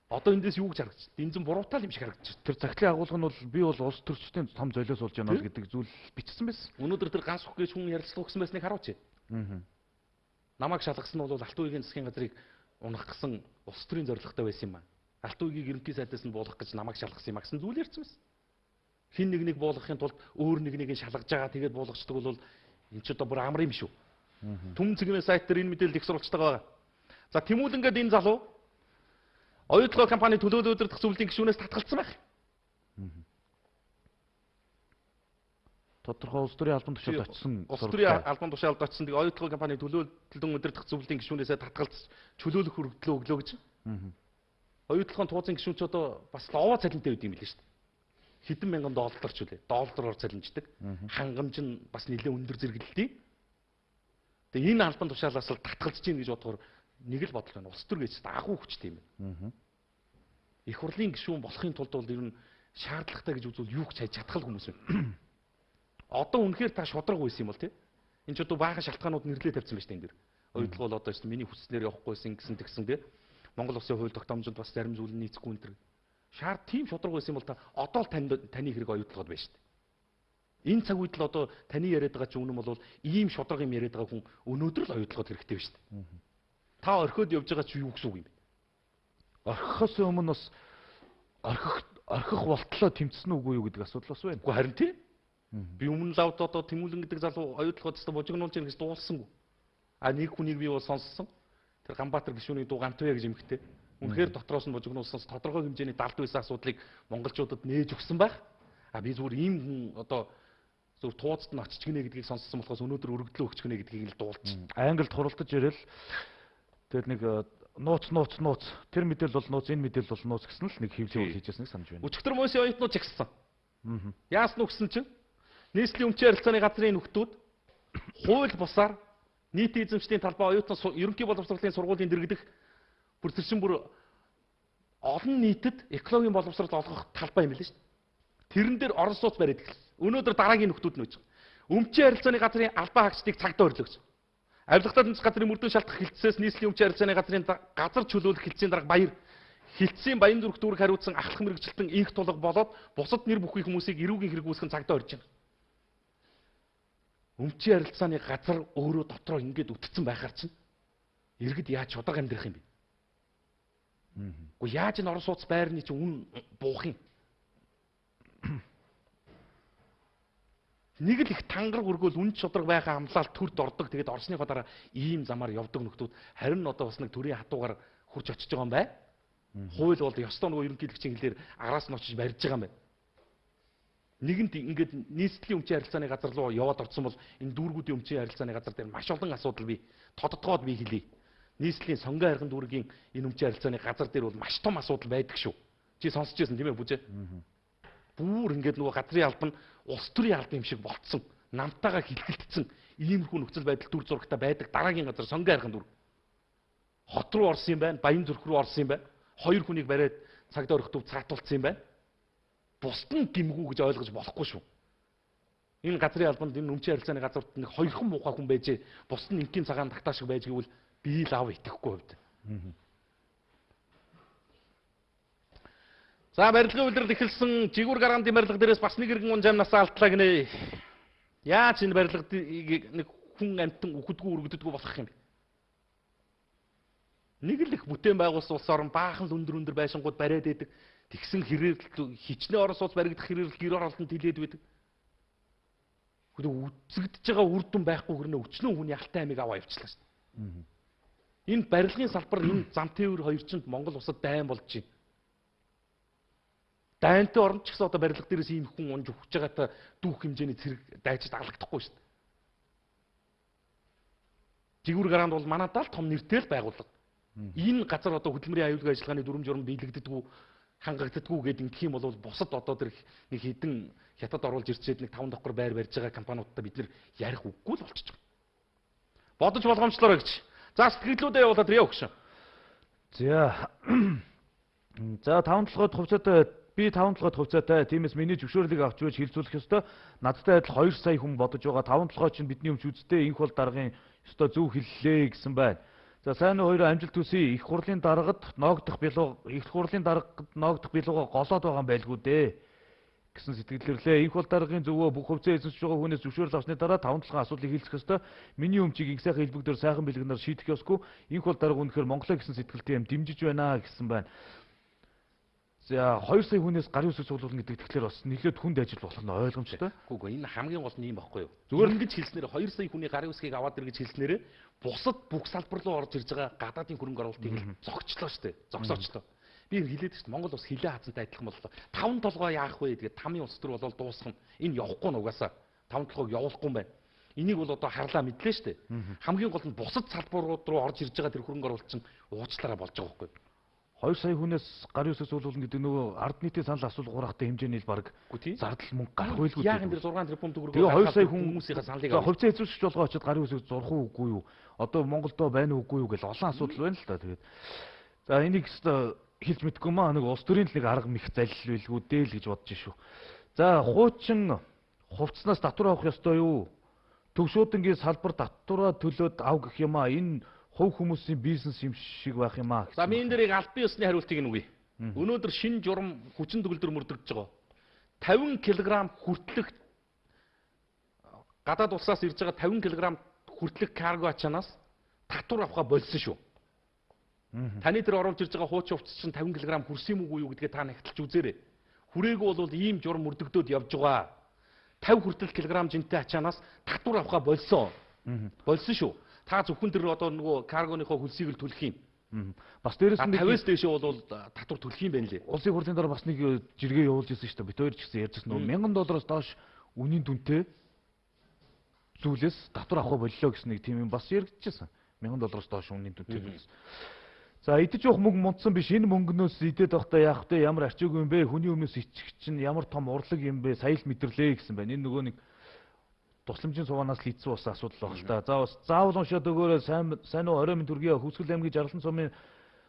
A: Одоо эндээс юу гэж харагдчих? Дэнзэн буруутал юм шиг харагдчих.
B: Тэр захидлын агуулга нь бол би бол улс төрчдийн том золиос болж байна гэдэг зүйл бичсэн байсан.
A: Өнөөдөр тэр ганц хөх гэж хүн ярилцлага өгсөн байсныг харуулж байна. Намайг шалгасан нь бол Алтан уугийн засгийн газрыг унах гэсэн улс төрийн зорилготой байсан юм аа. Алтан уугийг ерөнхий сайдаас нь буулгах гэж намайг шалгасан юм а гэсэн зүйл ярьсан байсан. Хин нэг буулгахын тулд өөр нэг шалгаж байгаа тэгээд буулгачдаг бол энэ ч одоо бүр амар юм шүү. Түмэн цэгмээ сайт дээр энэ мэдээлэл их сурвалжтай байгаа. За тэмүүлэнгээд энэ залуу оюутлогоо компани төлөөлөл удирдах зөвлөлийн гишүүнээс татгалцсан байх.
B: Тодорхой улс төрийн албан тушаалд очсон.
A: Улс төрийн албан тушаалд очсон. Тэгээ оюутлогоо компани төлөөлөл удирдах зөвлөлийн гишүүнээсээ татгалзаж чөлөөлөх хүргэлтлөө өглөө гэж. Оюутлогын тууцын гишүүн ч одоо бас овоо цалинтай байд юм билээ шүү дээ. Хэдэн мянган доллар ч үлээ. Доллараар цалинждаг. Хангамж нь бас нэлээд өндөр зэрэгэлдээ. Тэгээ энэ албан тушаалаас л татгалзаж гин гэж бодохоор нэг л бодол байна. Улс төр гэж агуу хүчтэй юм байна. Их хурлын гишүүн болохын тулд бол ер нь шаардлагатай гэж үзвэл юу ч хайж чадхал хүмүүс байна. Одоо үнэхээр та шудраг байсан юм бол тий. Энд ч одоо баахан шалтгаанууд нэрлээ тавьсан байж таа энэ дэр. Оюутлог бол одоо ч миний хүслээр явахгүйсэн гэсэн тэгсэн тий. Монгол Улсын хууль тогтоомжинд бас зарим зүйл нь нийцэхгүй энэ төр. Тийм шудраг байсан юм бол та одоо л таны хэрэг оюутлогод байна шүү дээ. Энэ цаг үед л одоо таны яриад байгаа ч үнэн бол ийм шудраг юм яриад байгаа хүн өнөөдөр л оюутлогод хэрэгтэй байна шүү дээ. Та орхиод явж байгаа чи юу гэсэн үг юм бэ?
B: Орхихоос өмнө бас орхих болтлоо тэмцсэн үгүй юу гэдэг асуудал бас байна.
A: Үгүй харин тий. Би өмнө лавд одоо Тэмүүлэн гэдэг залуу оюутлогод тест божигнуулж ирэх гэж дуулсангүй. А нэг хүнийг би бол сонссон. Тэр Ганбаатар гишүүний дуу Гантвэ гэж эмхтэй. Үнэхээр дотроос нь божигнуулсан тодорхой хэмжээний далд байсан асуудлыг монголчуудад нээж өгсөн байх. А би зүгээр ийм хүн одоо зүгээр тууцд нь очиж гинэ гэдгийг сонссон болохоос өнөөдөр өргөдлөө өгч гинэ гэдгийг л дуулчих.
B: Англид хуралдаж ирэл тэр нэг нууц тэр мэдээлэл бол нууц энэ мэдээлэл бол нууц гэсэн л нэг хэвлэл хийжсэн санаж байна.
A: Өчигдөр мөсийн оюутнууд жагссан. Яасан уу гэсэн чинь нийслэлийн өмчийн харилцааны газрын нөхдүүд хууль бусаар нийтийн эзэмшлийн талбай оюутан ерөнхий боловсролын сургуулийн дэргэдэх бүр төрчин бүр олон нийтэд экологийн боловсрол олгох талбай юм билээ шүү дээ. Тэрэн дээр орон сууц бариад эхэлсэн. Өнөөдөр дараагийн нөхдүүд нь үүж байгаа. Өмчийн харилцааны газрын албан хаагчдыг цагдаа орлогч. Авилгатай тэмцэх газрын мөрдөн шалтгаан хилцээс нийслэлийн өмчийн харилцааны газрын газар чөлөөлөх хилцээний дарга баяр хилцээний баян зүрх дүүрэг хариуцсан ахлах мэрэгчлэлтэн инх тулга болоод бусад нэр бүхий хүмүүсийг эрүүгийн хэрэг үүсгэн цагдаа орж байна. Өмчийн харилцааны газар өөрөө дотроо ингэж үтгцэн байхаар чинь иргэд яаж шударга амьдрах юм бэ? Уу яаж н орон сууц байрны чинь үн буух юм? Нэг л их тангар өргөөл үн шударга байхаа амлаад төрд ордог. Тэгээд орсныхоо дараа ийм замаар явдаг нөхдүүд харин одоо бас нэг төрийн хатуугаар хурж очиж байгаа юм бай. Хууль бол ёстой нөгөө ерөнхийлөгчийн хэлээр араас нь очиж барьж байгаа юм байна. Нэгэнт ингээд нийслэлийн өмчийн харилцааны газар руу яваад орсон бол энэ дүүргүүдийн өмчийн харилцааны газар дээр маш олон асуудал бий. Тодотгоод би хэлье. Нийслэлийн сонгон хайрхан дүүргийн энэ өмчийн харилцааны газар дээр бол маш том асуудал байдаг шүү. Чи сонсч байсан тийм ээ бүжээ? Бүр ингээд нөгөө газрын албан улс төрийн албан юм шиг болцсон. Намтайгаа хилгэлтсэн иймэрхүү нөхцөл байдал дүр зурагтай байдаг дараагийн газар сонгон хайрхан дүүрэг. Хот руу орсон юм байна, Баян зүрх рүү орсон юм байна. Хоёр хүнийг бариад цагдаа өрхтөв цаатуулсан юм байна. Бусд нь гимгүү гэж ойлгож болохгүй шүү. Энэ газрын албанд энэ өмчийн харилцааны газарт нэг хоёрхан муухай хүн байжээ. Бусд нь инкийн цагаан тагтаа шиг байж гэвэл би л ав итгэхгүй хувьд. За барилгын үйлрэл эхэлсэн жигүүр гараандын барилга дээрээс бас нэг иргэн унжаамнасаа алтлаа гинэ. Яаж энэ барилгад нэг хүн амтан үхэдгүй өргөддөггүй болох юм бэ? Нэг л их бүтээн байгуулсан улс орн баахан л өндөр байшингууд бариад байдаг. тэгсэн хэрээр хичнээн орос улс баригдах хэрээр гэр оролтонд хилээд байдаг. Гэхдээ үзэгдэж байгаа үр дүн байхгүй хэрнээ өчнөө хүний алтай амийг аваа явуулчихлаа шүү дээ. Энэ барилгын салбар энэ зам тээвэр хоёр чинь Монгол улсад дайн болж байна. Дайнтай орн ч гэсэн одоо барилга дээрээс ийм хүн унж өгч байгаатай дүүх хэмжээний цэрэг дайчид алгадахгүй шүү дээ. Жигүүр гараанд бол манайдаа л том нэртэй л байгууллага. Энэ газар одоо хөдөлмөрийн аюулгүй ажиллагааны дүрм журм биелэгддэггүй хангагддаггүй гэдэг ингэх юм бол бусад одоо тэр нэг хэдэн хятад оруулж ирчээд нэг 5 давхар байр барьж байгаа компаниудтай бид нэр ярих үггүй л болчихж байгаа. Бодож болгоомжлоорой гэж. За сэтгэлдлүүдээ явуулаад яа өгшөө.
B: За 5-7 хувьцаатай би 5-7 хувьцаатай. Тиймээс миний зөвшөөрлийг авч байж хилцүүлэх ёстой. Надтай адил 2 сая хүн бодож байгаа. 5-7 чинь бидний өмч үзтэй инх бол даргын ёстой зөв хэллээ гэсэн байна. За сайн уу хоёроо амжилт хүсье. Их хурлын даргад ноогдох билууга голоод байгаа юм байлгүй дээ гэсэн сэтгэлдэрлээ. Инх бол даргын зөвөө бүх хувьцаа эзэмшиж байгаа хүнээс зөвшөөрөл авсны дараа 5-7 асуудлыг хэлцэх ёстой. Миний өмчийг их сайхан хэлбэгдээр сайхан бэлгэнээр шийдэх ёсгүй. Инх бол дарга үнэхээр Монголоо гэсэн сэтгэлтэй юм дэмжиж байна гэсэн байна. За 2 сая хүнээс гарын үсэг цуглуулна гэдэг тэгэхээр бас нэлээд хүнд ажил болох нь ойлгомжтой.
A: Үгүй энэ хамгийн гол нь юм баггүй юу. Зүгээр л ингэж хэлснээр 2 сая хүний гарын үсгийг аваад ир гэж хэлснээр бусад бүх салбар руу орж ирж байгаа гадаадын хөрөнгө оруулалтыг зогчлоо штэ. Зогсоочлоо. Би хэлээд штэ Монгол улс хилээ хаацантай адилхан боллоо. 5 толгой яах вэ тэгээд 5-ын улс төр болол дуусах нь. Энэ явахгүй нь угаасаа 5 толгойг явуулахгүй юм байна. Энийг бол одоо харлаа мэдлээ штэ. Хамгийн гол нь бусад салбарууд руу орж ирж байгаа тэр хөрөнгө оруулалт чинь уучлаараа болж байгаа байхгүй юу.
B: 2 сая хүнээс гарын үсэг цуглуулна гэдэг нөгөө ард нийтийн санал асуулга гаргахтай хэмжээний баг зардал мөнгө гарах байлгүй.
A: Яг энэ 6 тэрбум төгрөгөөр
B: 2 сая
A: хүмүүсийн саналыг
B: хувьцаа эзэмшигч болгоо очиод гарын үсэг зурх үгүй юу? Одоо Монголдо байна уугүй юу гэл олон асуудал байна л та. Тэгээд за энийг хэлж мэдгүй маа нэг улс төрийн нэг арга мэх залил байлгүй дээ л гэж бодож шүү. За хуучин хувцснаас татвар авах ёстой юу? Төвшөөдөнгийн салбар татвараа төлөөд ав гэх юм аа. Энэ хувь хүмүүсийн бизнес юм шиг байх юм аа.
A: За мен дэрийг албан ёсны хариултыг нь үгүй. Өнөөдөр шинэ журам хүчин төгөлдөр мөрдөгдөж байгаа. 50 кг хүртэлх гадаад улсаас ирж байгаа 50 кг хүртэлх карго ачаанаас татвар авахаа болсон шүү. Таны тэр оруулж ирж байгаа хуучин хувцас чинь 50 кг хүрсэн юм уу юу гэдгээ та нягтлж үзээрэй. Хүрээгүй бол ийм журам мөрдөгдөөд явж байгаа. 50 хүртэл килограмм жинтэй ачаанаас татвар авахаа болсон. Болсон шүү. Та зөвхөн тэр одоо нөгөө каргоныхоо хөлсийг л төлөх юм. Бас дээрээс нь 50-аас дээшээ бол татвар төлөх юм байна лээ.
B: Улсын хурлын дараа бас нэг жиргээ явуулж ирсэн шүү дээ. Бид хоёр ч гэсэн ярьжсэн нөгөө $1000 доош үнийн дүнтэй зүйлээс татвар авах боллоо гэсэн нэг тийм юм бас яригдчихсан. $1000 доош үнийн дүнтэй зүйлээс. За идэж явах мөнгө мундсан биш энэ мөнгнөөс идээд байхдаа яах вэ? Ямар арчаагүй юм бэ? Хүний өмнөөс ичих чинь ямар том урлаг юм бэ? Сая л мэдэрлээ гэсэн байна. Энэ нөгөө нэг тусламжийн суванаас л ийдсэн бас асуудал баг л та. За бас заавал уншаад өгөөрэй. Сайн уу 20 минут хүргэе. Хүсгэл аймгийн Жаргалан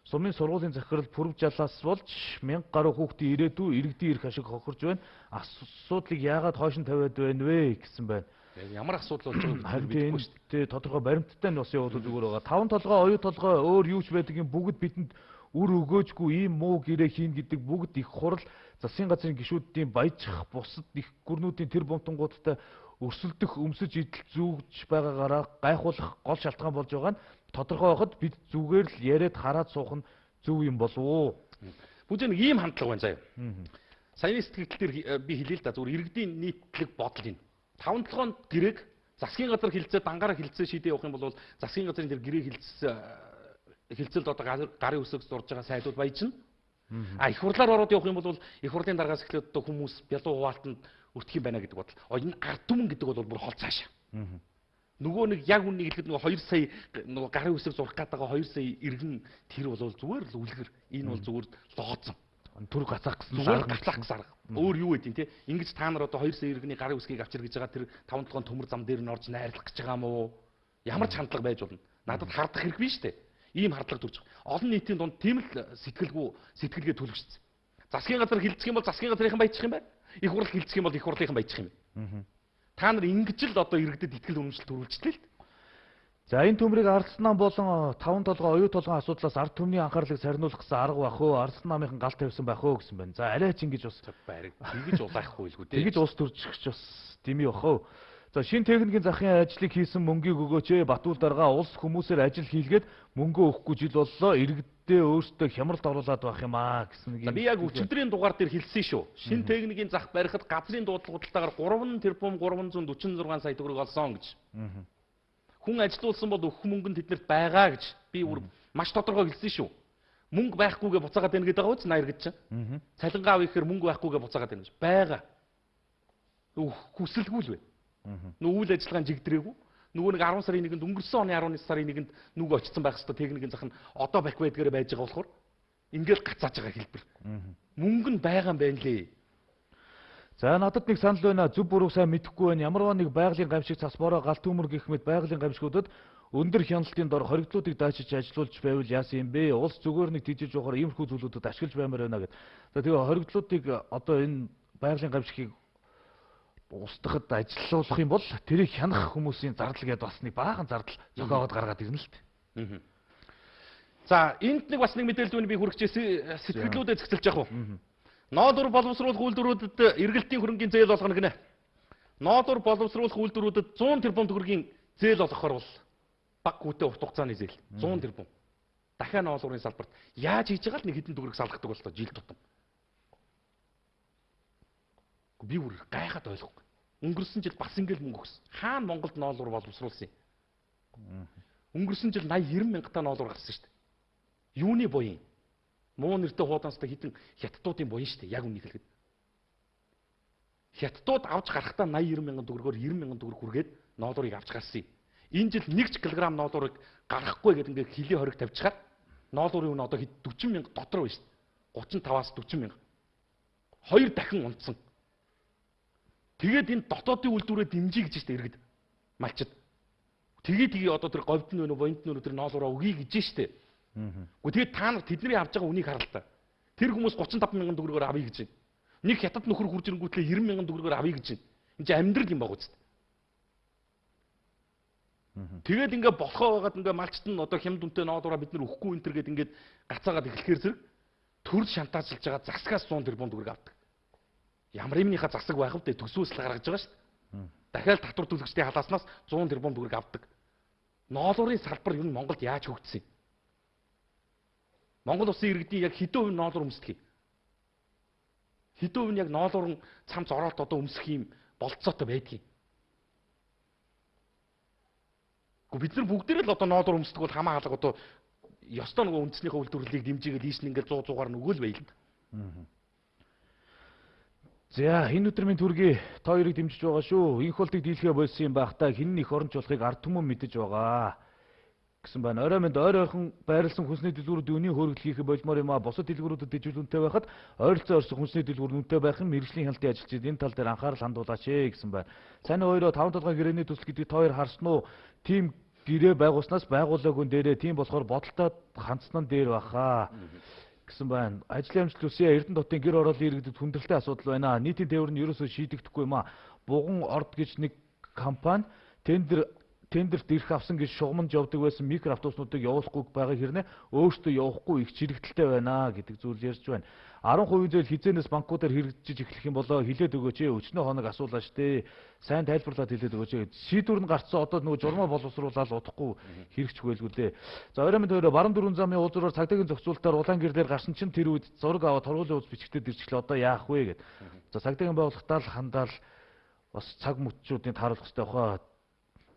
B: сумын сургуулийн захирал Пүрв Жалаас болж 1000 гаруй хүүхдийн ирээдүй иргэдийн эрх ашиг хохирж байна. Асуудлыг яагаад хойш нь тавиад байна вэ гэсэн байна.
A: Ямар асуудал болж байгааг
B: мэдэхгүй шүү дээ. Тодорхой баримттай нь бас явуулах зүгээр байгаа. 5 толгой, оюу толгой өөр юу ч байдгийг бүгд бидэнд үр өгөөжгүй ийм муу гэрээ хийн гэдэг бүгд их хурал засгийн газрын гишүүдийн баяжих бусад их гүрнүүдийн тэр бомтонгуудтай өрсөлдөх өмсөж идэл зүүж байгаагаараа гайхуулах гол шалтгаан болж байгаа нь тодорхой байхад бид зүгээр л яриад хараад суух нь зөв юм болов уу?
A: Бүгд нэг ийм хандлага байна заяа. Саяны сэтгэл дээр би хэлээ л да зүгээр иргэдийн нийтлэг бодол юм. 5-7 гэрээг засгийн газар хилцээ дангаараа хилцээ шийдээ явах юм бол засгийн газрын тэр гэрээ хилцэлд одоо гарын үсэг зурж байгаа сайдууд баяжна. Их хурлаар ороод явах юм бол их хурлын дараагаас эхлээд одоо хүмүүс бялуу хуваалтанд өртөх юм байна гэдэг бодол. Энэ ард түмэн гэдэг бол бүр хол цаашаа. Нөгөө нэг яг үннийг хэлэхэд нөгөө 2 сая нөгөө гарын үсэг зурх гэдэг 2 сая иргэн тэр бол зүгээр л үлгэр. Энэ бол зүгээр лооцсон.
B: Түр гацаах гэсэн
A: зүгээр гацаах гэсэн арга. Өөр юу гэдэг юм те? Ингэж та нар одоо 2 сая иргэний гарын үсгийг авчир гэж байгаа тэр 5-7 төмөр зам дээр нь орж найрлах гэж байгаа юм уу? Ямар ч хандлага байж болно. Надад хардах хэрэг биш те. Ийм хардлага төрж байгаа. Олон нийтийн дунд тийм л сэтгэлгээ төлөвшсөн. Засгийн газар хилцэх юм бол засгийн газрынхан баяжих юм байна. Их хурл хилцэх юм бол их хурлынхан баяжих юм байна. Та нар ингэж л одоо иргэдэд итгэл үнэмшил төрүүлжлээ л.
B: За энэ төмрийг ардсан нам болон 5 толгой оюу толгойн асуудлаас ард түмний анхаарлыг сарниулах гэсэн арга байх уу? Ардсан намынхан гал тавьсан байх уу гэсэн байна. За арай ч ингэж бас
A: бариг тэгэж улаахгүй л үү дээ.
B: Тэгэж улс төржигч бас дэмий бах уу? За шин техникийн захын ажлыг хийсэн мөнгийг өгөөч. Батүл дарга улс хүмүүсээр ажил хийлгээд мөнгө өгөхгүй жил боллоо. Иргэддээ өөрсдөө хямралд оруулаад байх юм аа гэсэн нэг.
A: Би яг өчигдрийн дугаар дээр хэлсэн шүү. Шин техникийн зах барихад газрын дуудлага худалдаагаар 3 тэрбум 346 сая төгрөг олсон гэж. Хүн ажилуулсан бол өгөх мөнгө нь тэднэрт байгаа гэж би маш тодорхой хэлсэн шүү. Мөнгө байхгүйгээ буцаагаад байна гэдэг байгаа үз наяр гэж чинь. Цалингаа авъя гэхээр мөнгө байхгүйгээ буцаагаад байна гэж. Байгаа. Хүсэлгүй л бай. Нүү үйл ажиллагааны жигдрээгүй. Нөгөө нэг 10 сарын 1-нд өнгөрсөн оны 11 сарын 1-нд нүг очсон байх хэвээр техникийн зах нь одоо бак байдгаар байж байгаа болохоор ингээл гацааж байгаа хэлбэр. Мөнгө нь байгаа юм байна лээ.
B: За надад нэг санал байна. Зөв буруу сайн мэдэхгүй байна. Ямарваа нэг байгалийн гамшиг цас бороо галт төмөр гэх мэт байгалийн гамшигуудад өндөр хяналтын дор хоригдлуудыг даачиж ажилуулж байвал яасан юм бэ? Улс зүгээр нэг тийжиж явахаар иймэрхүү зүйлүүдэд ашиглаж баймаар байна гэд. За тэгээ хоригдлуудыг одоо энэ байгалийн гамшигыг устгахад ажиллуулах юм бол тэрийг хянах хүмүүсийн зардал гэдээ бас нэг баахан зардал зохиогоод гаргаад ирнэ л дээ.
A: За энд нэг бас нэг мэдээлэл би хүргэжсэн сэтгэлдүүдээ зэгцэлж яах вэ? Ноодор боловсруулах үйлдвэрүүдэд эргэлтийн хөрөнгийн зээл олгоно гинэ. Ноодор боловсруулах үйлдвэрүүдэд 100 тэрбум төгрөгийн зээл олгохоор бол баг гүтээ урт хугацааны зээл 100 тэрбум. Дахиад ноолуурын салбарт яаж хийж байгаа л нэг хэдэн төгрөг салгадаг бол тоо жил тутам. Би бүр гайхаад ойлгохгүй. Өнгөрсөн жил бас ингээл мөнгө өгсөн. Хаана Монголд ноолуур боловсруулсан юм? Өнгөрсөн жил 80-90 мянган ноолуур гарсан шүү дээ. Юуны буян? Муу нэртэй хуудаанстай хитэн хятадуудын буян шүү дээ. Яг үнийг хэлэхэд. Хятадууд авч гарахтаа 80-90 мянган төгрөгөөр 90 мянган төгрөг хүргээд ноолуурыг авч гарсан юм. Энэ жил 1 кг ноолуурыг гаргахгүй гэдэг ингээд хилийн хориг тавьчихаар ноолуурын үн одоо 40 мянга дотор байна шүү дээ. 35-аас 40 мянга. 2 дахин унтсан. Тэгээд энэ дотоодын үйлдвэрээ дэмжиж гэж штэ иргэд малчид. Тэгээ одоо тэр говьд нь өнө вонд нь өнө тэр ноолуураа өгье гэж штэ. Гэхдээ тэгээд та нар тэдний авж байгаа үнийг харалтаа. Тэр хүмүүс 35 мянган төгрөгөөр авъя гэж байна. Нэг хятад нөхөр хурж ирэнгүүтлээ 90 мянган төгрөгөөр авъя гэж байна. Энд чинь амьдрал юм байгаа үст. Тэгээд ингээ болохоо байгаад ингээ малчт нь одоо хямд үнэтэй ноолуураа бид нар өгөхгүй энэ төр гэд ингээд гацаагаад эхлэхээр зэрэг төрөл шантаажлж байгаа засгаас 100 тэрбум төгрөг авдаг. Ямар юмныхаа засаг байх вэ? Төсвөөс л гаргаж байгаа шүү дээ. Дахиад татвар төлөгчдийн халааснаас 100 тэрбум төгрөг авдаг. Ноолуурын салбар юу нь Монголд яаж хөгжсөн юм? Монгол улсын иргэдийн яг хэдэн хувь ноолуур өмсдөг юм? Хэдэн хувь нь яг ноолуурын цамц оролт одоо өмсөх юм болцоотой байдгийг. Бид нар бүгдээрээ л одоо ноолуур өмсдөг бол хамаа хаалга одоо ёстой нөгөө үндэснийхээ үйлдвэрлэлийг дэмжигээд ийш нь ингээл 100-100-аар нөгөөл байл.
B: За энэ өдөр минь түргий та хоёрыг дэмжиж байгаа шүү. Инх болтыг дийлхэ болсон юм байх та хин их оронч болохыг ард түмэн мэдэж байгаа гэсэн байна. Орой мэнд ойрхон байрлсан хүнсний дэлгүүрүүд үний хөргөл хийх болмоор юм а. Бусад дэлгүүрүүдэд дэжүүл үнэтэй байхад ойролцоо орсон хүнсний дэлгүүр үнэтэй байх нь мэрэгжлийн хяналтын ажилчид энэ тал дээр анхаарал хандуулаач гэсэн байна. Сайн хоёроо 5 толгой гэрээний төсөл гэдэг та хоёр харсан уу? Тим гэрээ байгуулснаас байгуулаагүй дээрээ тийм болохоор бодолтой хандсан дээр баха гэсэн байна. Ажлын амжилт үсээ Эрдэнэ хотын гэр ороолын иргэдэд хүндрэлтэй асуудал байна. Нийтийн тээвэр нь ерөөсөө шийдэгдэхгүй юм а. Буган орд гэж нэг компани тендерт ирэх авсан гэж шугамд явдаг байсан микроавтобуснуудыг явуулахгүй байгаа хэрнээ өөртөө явахгүй их чирэгдэлтэй байна гэдэг зүйл ярьж байна. 10% зээл хизээнээс банкудаар хэрэгжиж эхлэх юм болоо хилээд өгөөч ээ. Өчнөө хоног асуулаа штэ. Сайн тайлбарлаад хэлээд өгөөч ээ. Шийдвэр нь гарцсан одоо нөгөө журмаа боловсруулаад удахгүй хэрэгжих байлгүй лээ. За орой мэнд өөрөө баруун дөрвөн замын уулзраар цагдаагийн зохицуулалтаар Улаангэр дээр гарсан чинь тэр үед зураг аваад торгуулийн ууц бичгтээд ирчихлээ. Одоо яах вэ гэд. За цагдаагийн байгууллагатаа л хандаал бас цаг мөччүүдийн тааруулах хэрэгтэй бахаа.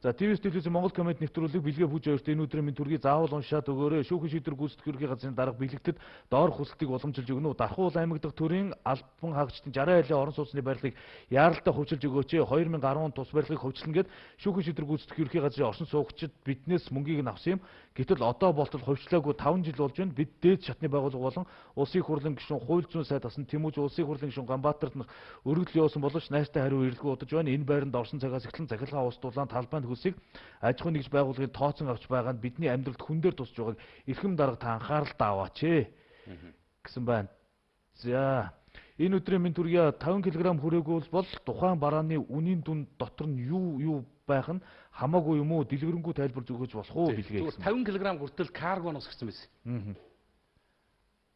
B: За ТВ-с телевизэн Монгол коммент нэвтрүүлэг бэлгээ бүж хоёрт энэ өдрийн минь түргийг заавал уншаад өгөөрэй. Шүүхийн шийдвэр гүйцэтгэх ерхий газрын дарга бэлэгдэд доор хүсэлтийг уламжилж өгнө үү? Дархуул аймаг дахь төрийн албан хаагчдын 60 айлын орон сууцны барилгыг яаралтай хувьчилж өгөөч. 2010 тус барилгыг хувьчлан гээд шүүхийн шийдвэр гүйцэтгэх ерхий газрын орсон суугчид биднээс мөнгийг нь авсан юм. Гэтэл одоо болтол хувьчлаагүй 5 жил болж байна. Бид дээд шатны байгууллага болон улсын хурлын гишүүн хууль зүйн сайд асан Тэмүүж улсын хурлын гишүүн Ганбаатарт өргөдөл явуулсан боловч найртай хариу ирэлгүй удаж байна. Энэ байранд орсон цагаас эхлэн захиргаа устдуулан талбайд хөлсийг аж ахуйн нэгж байгууллагын тооцон авч байгаа нь бидний амьдралд хүн дээр тусч байгааг эрхэм дарга та анхаарал тааваач гэсэн байна. За энэ өдрийн минь түргий 5 кг хүрээгүй бол тухайн барааны үнийн дүн дотор нь юу байх нь хамаагүй юм уу? Дэлгэрэнгүй тайлбар зөвгөж болох уу билгээ.
A: 50 кг хүртэл каргоноос гэрсэн байсан.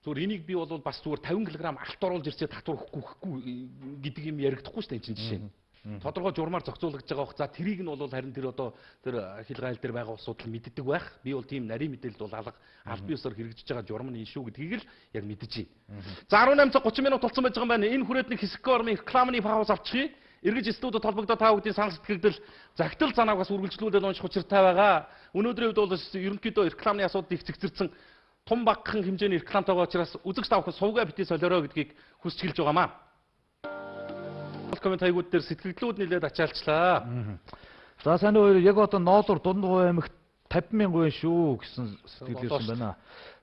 A: Зүгээр энийг би бол бас зүгээр 50 кг алт оруулж ирсээ татвар өгөхгүй гэдэг юм яригдахгүй шүү дээ энэ чинь жишээ. Тодорхой журмаар зохицуулагдж байгаа бох. За тэрийг нь бол харин тэр одоо тэр хил гайл дээр байгаа улсууд л мэддэг байх. Би бол тийм нарийн мэдээлэл бол алга аль бие усаар хэрэгжиж байгаа журам нь энэ шүү гэдгийг л яг мэдэж байна. За 18:30 минут болсон байж байгаа юм байна. Энэ хүрээд нэг хэсэг ормын рекламны пауз авчихъя. Эргэж студид холбогдоод та бүдийн санал сэтгэгдэл загтал санаагаас үргэлжлүүлээд унших учиртай байгаа. Өнөөдрийн үед бол ерөнхийдөө рекламны асуудал их зэгцэрсэн тун багахан хэмжээний рекламтайгаа учраас үзэгч тавхан сувгаа битээ солиороо гэдгийг хүсч хэлж байгаамаа. Коммент хаягууд дээр сэтгэлдлүүд нэлээд ачаалчлаа.
B: За сайн уу яг одоо ноолор Дундгой аймагт 50,000 шүү гэсэн сэтгэл ирсэн байна.